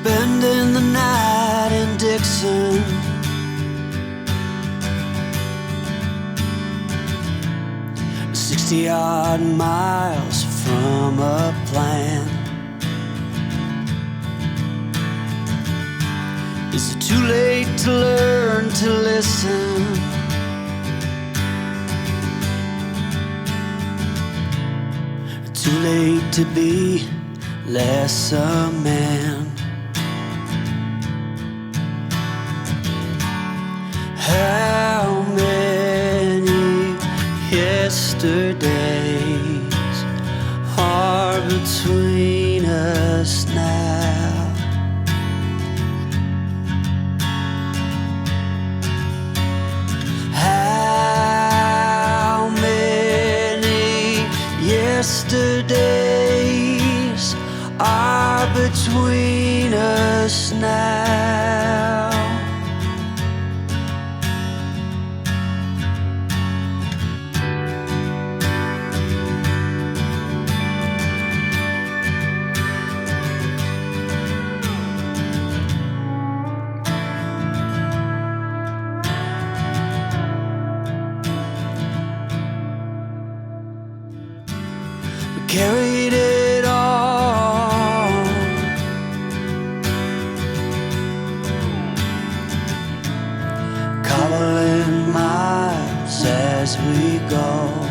spending the night in Dixon. 60-odd miles from a plan. Is it too late to learn to listen? Too late to be less a man. How many yesterdays are between us now? How many yesterdays are between us now? We carried it all, cobbling miles as we go.